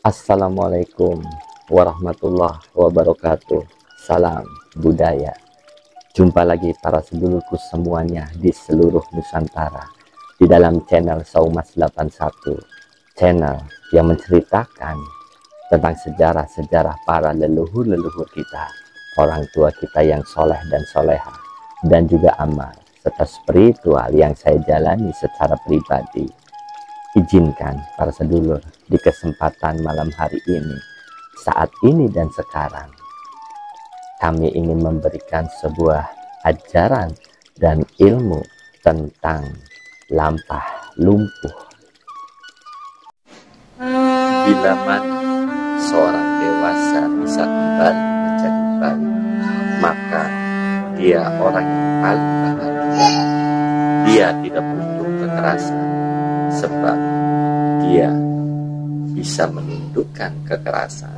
Assalamualaikum warahmatullahi wabarakatuh. Salam budaya. Jumpa lagi para sedulurku semuanya di seluruh Nusantara di dalam channel Saumas 81, channel yang menceritakan tentang sejarah-sejarah para leluhur-leluhur kita, orang tua kita yang soleh dan soleha, dan juga amal serta spiritual yang saya jalani secara pribadi. Izinkan para sedulur di kesempatan malam hari ini, saat ini dan sekarang, kami ingin memberikan sebuah ajaran dan ilmu tentang lampah lumpuh. Bila mana seorang dewasa bisa kembali menjadi bayi, maka dia orang yang paling bahagia. Dia tidak butuh kekerasan, sebab dia bisa menundukkan kekerasan.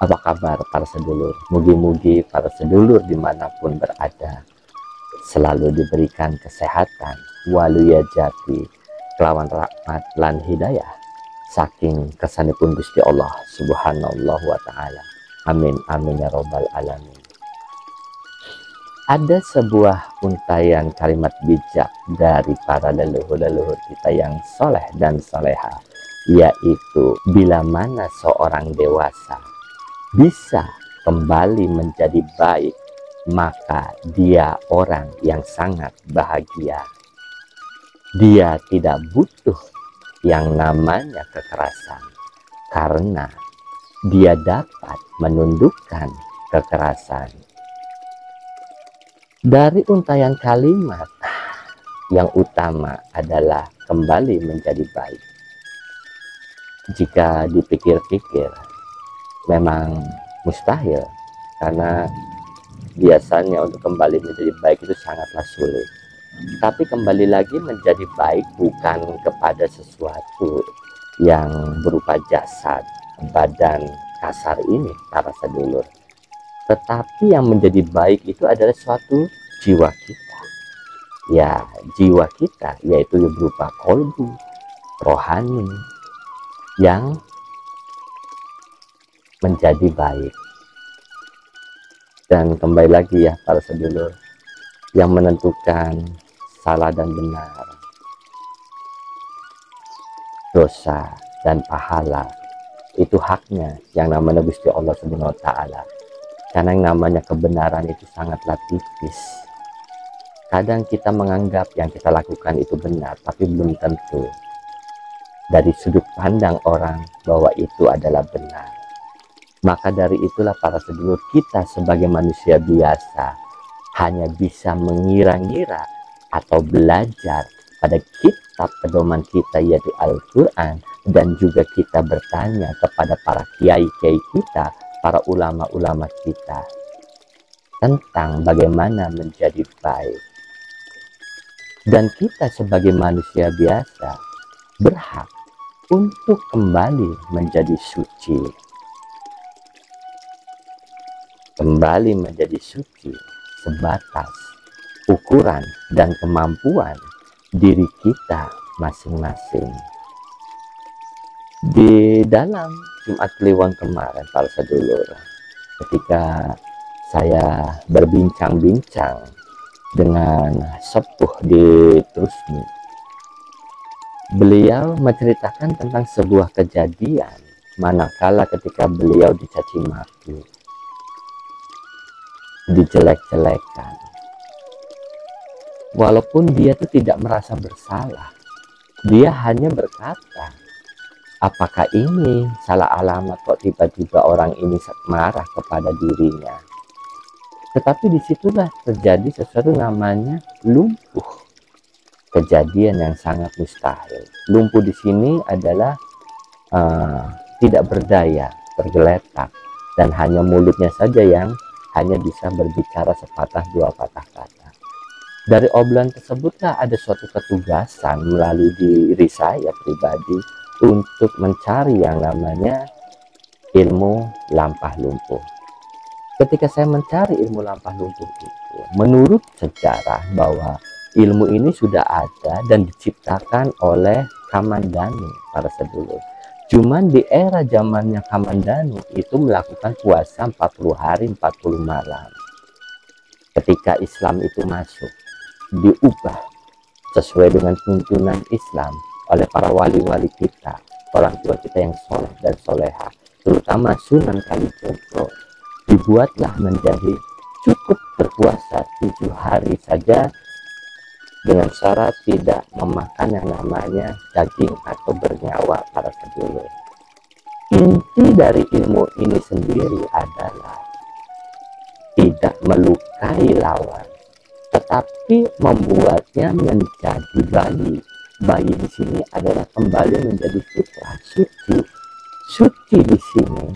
Apa kabar para sedulur? Mugi-mugi para sedulur dimanapun berada selalu diberikan kesehatan, waliyajati, kelawan rahmat lan hidayah saking kesanipun Gusti Allah Subhanallah wa ta'ala. Amin amin ya robbal alamin. Ada sebuah untayan kalimat bijak dari para leluhur-leluhur kita yang soleh dan soleha, yaitu bila mana seorang dewasa bisa kembali menjadi baik, maka dia orang yang sangat bahagia. Dia tidak butuh yang namanya kekerasan, karena dia dapat menundukkan kekerasan. Dari untayan kalimat yang utama adalah kembali menjadi baik. Jika dipikir-pikir, memang mustahil, karena biasanya untuk kembali menjadi baik itu sangatlah sulit. Tapi kembali lagi menjadi baik bukan kepada sesuatu yang berupa jasad, badan kasar ini para sedulur, tetapi yang menjadi baik itu adalah suatu jiwa kita. Ya, jiwa kita yaitu berupa kolbu, rohani yang menjadi baik. Dan kembali lagi ya para sedulur, yang menentukan salah dan benar, dosa dan pahala, itu haknya yang namanya Gusti Allah Subhanahu wa ta'ala. Karena yang namanya kebenaran itu sangatlah tipis. Kadang kita menganggap yang kita lakukan itu benar, tapi belum tentu dari sudut pandang orang bahwa itu adalah benar. Maka dari itulah para sedulur, kita sebagai manusia biasa hanya bisa mengira-ngira atau belajar pada kitab pedoman kita yaitu Al-Quran, dan juga kita bertanya kepada para kiai-kiai kita, para ulama-ulama kita, tentang bagaimana menjadi baik. Dan kita sebagai manusia biasa berhak untuk kembali menjadi suci. Kembali menjadi suci sebatas ukuran dan kemampuan diri kita masing-masing. Di dalam Jumat Kliwon kemarin para sedulur, ketika saya berbincang-bincang dengan sepuh di Trusmi, beliau menceritakan tentang sebuah kejadian manakala ketika beliau dicaci maki, dijelek-jelekan, walaupun dia itu tidak merasa bersalah. Dia hanya berkata, apakah ini salah alamat kok tiba-tiba orang ini marah kepada dirinya. Tetapi disitulah terjadi sesuatu namanya lumpuh. Kejadian yang sangat mustahil. Lumpuh di sini adalah tidak berdaya, tergeletak, dan hanya mulutnya saja yang hanya bisa berbicara sepatah dua patah kata. Dari obrolan tersebutlah ada suatu ketugasan melalui diri saya pribadi untuk mencari yang namanya ilmu lampah lumpuh. Ketika saya mencari ilmu lampah lumpuh itu, menurut sejarah bahwa Ilmu ini sudah ada dan diciptakan oleh Kamandanu para sedulur. Cuman di era zamannya Kamandanu itu melakukan puasa 40 hari 40 malam. Ketika Islam itu masuk, diubah sesuai dengan tuntunan Islam oleh para wali-wali kita, orang tua kita yang soleh dan soleha, terutama Sunan Kalijogo. Dibuatlah menjadi cukup berpuasa 7 hari saja dengan syarat tidak memakan yang namanya daging atau bernyawa para sedulur. Inti dari ilmu ini sendiri adalah tidak melukai lawan, tetapi membuatnya menjadi bayi. Bayi di sini adalah kembali menjadi fitrah suci. Suci di sini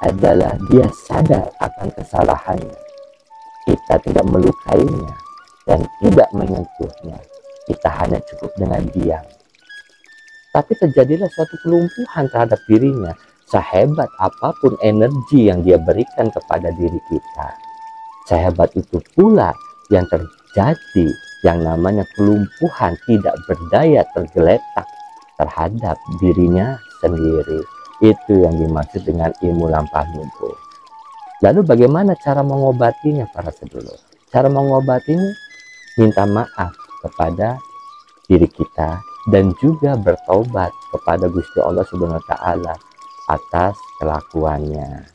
adalah dia sadar akan kesalahannya. Kita tidak melukainya dan tidak menyentuhnya. Kita hanya cukup dengan diam. Tapi terjadilah suatu kelumpuhan terhadap dirinya, sehebat apapun energi yang dia berikan kepada diri kita. Sehebat itu pula yang terjadi yang namanya kelumpuhan, tidak berdaya, tergeletak terhadap dirinya sendiri. Itu yang dimaksud dengan ilmu lampah lumpuh. Lalu bagaimana cara mengobatinya para sedulur? Cara mengobatinya, minta maaf kepada diri kita dan juga bertobat kepada Gusti Allah Subhanahu wa Ta'ala atas kelakuannya.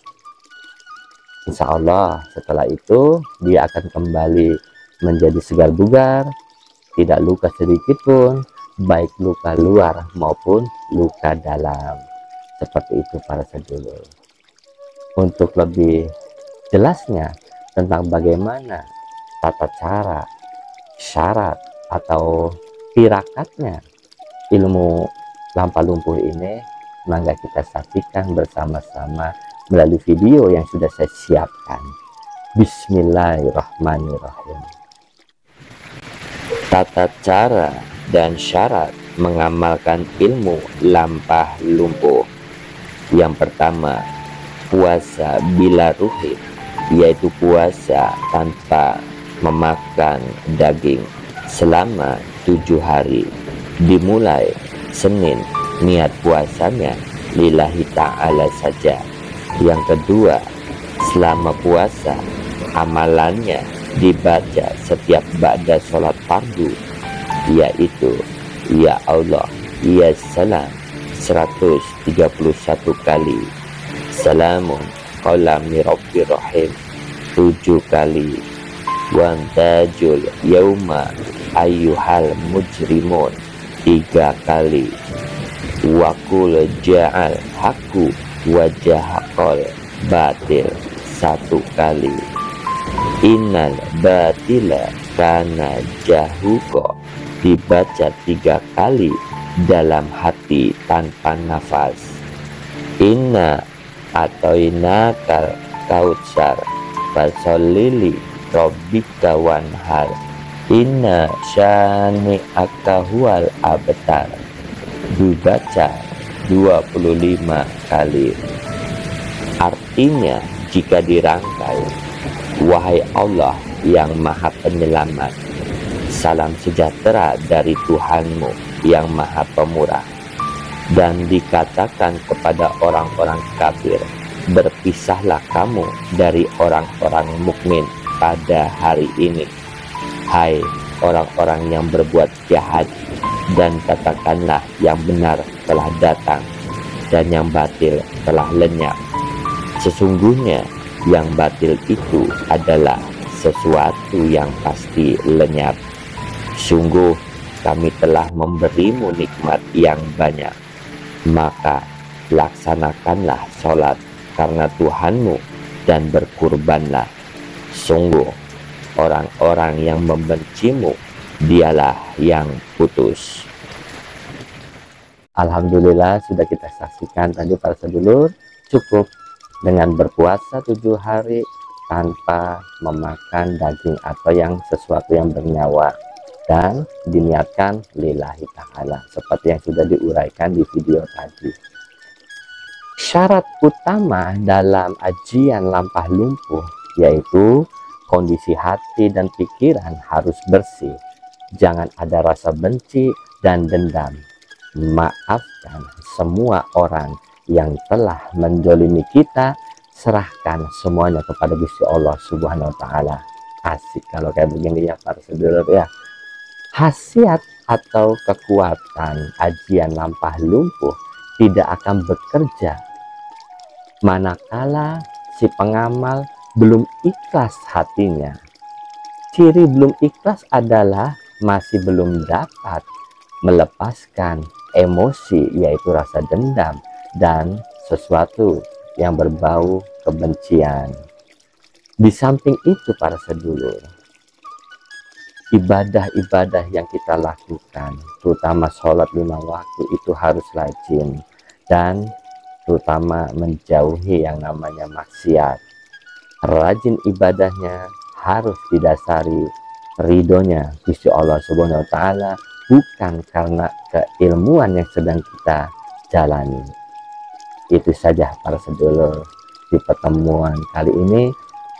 Insya Allah setelah itu dia akan kembali menjadi segar bugar, tidak luka sedikit pun, baik luka luar maupun luka dalam. Seperti itu para sedulur. Untuk lebih jelasnya tentang bagaimana tata cara, syarat atau tirakatnya ilmu lampah lumpuh ini, mangga kita saksikan bersama-sama melalui video yang sudah saya siapkan. Bismillahirrahmanirrahim. Tata cara dan syarat mengamalkan ilmu lampah lumpuh. Yang pertama, puasa bila ruhid, yaitu puasa tanpa memakan daging selama 7 hari. Dimulai Senin, niat puasanya lillahi ta'ala saja. Yang kedua, selama puasa amalannya dibaca setiap ba'da sholat fardu, yaitu ya Allah ya salam 131 kali, salamun qawlam rabbir rahim 7 kali, wantajul yauma ayyuhal mujrimun 3 kali, wakul ja'al haku wajahakol batil 1 kali, innal batila kana jahuko dibaca 3 kali dalam hati tanpa nafas. Inna atoina kal kautsar fasolili robbika wanhar inna syani akahual abtar dibaca 25 kali. Artinya jika dirangkai, wahai Allah yang maha penyelamat, salam sejahtera dari Tuhanmu yang maha pemurah. Dan dikatakan kepada orang-orang kafir, berpisahlah kamu dari orang-orang mukmin pada hari ini, hai orang-orang yang berbuat jahat, dan katakanlah yang benar telah datang dan yang batil telah lenyap. Sesungguhnya yang batil itu adalah sesuatu yang pasti lenyap. Sungguh kami telah memberimu nikmat yang banyak, maka laksanakanlah sholat karena Tuhanmu dan berkurbanlah. Sungguh orang-orang yang membencimu dialah yang putus. Alhamdulillah sudah kita saksikan tadi para sedulur, cukup dengan berpuasa 7 hari tanpa memakan daging atau yang sesuatu yang bernyawa, dan diniatkan lillahi ta'ala seperti yang sudah diuraikan di video tadi. Syarat utama dalam ajian lampah lumpuh yaitu kondisi hati dan pikiran harus bersih Jangan ada rasa benci dan dendam. Maafkan semua orang yang telah menzalimi kita. Serahkan semuanya kepada Gusti Allah Subhanahu wa taala. Asik kalau kayak begini ya para sedulur ya. Khasiat atau kekuatan ajian lampah lumpuh tidak akan bekerja manakala si pengamal belum ikhlas hatinya. Ciri belum ikhlas adalah masih belum dapat melepaskan emosi, yaitu rasa dendam dan sesuatu yang berbau kebencian. Di samping itu para sedulur, ibadah-ibadah yang kita lakukan, terutama sholat 5 waktu itu harus rajin, dan terutama menjauhi yang namanya maksiat. Rajin ibadahnya harus didasari ridhonya Gusti Allah Subhanahu wa taala, bukan karena keilmuan yang sedang kita jalani. Itu saja para sedulur di pertemuan kali ini.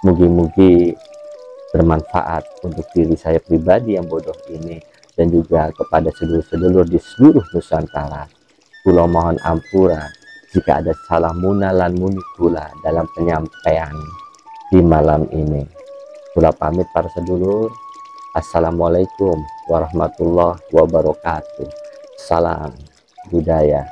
Mugi-mugi bermanfaat untuk diri saya pribadi yang bodoh ini, dan juga kepada sedulur-sedulur di seluruh Nusantara. Kula mohon ampura jika ada salah muna lan muni kula dalam penyampaian di malam ini. Kula pamit para sedulur. Assalamualaikum warahmatullahi wabarakatuh. Salam budaya.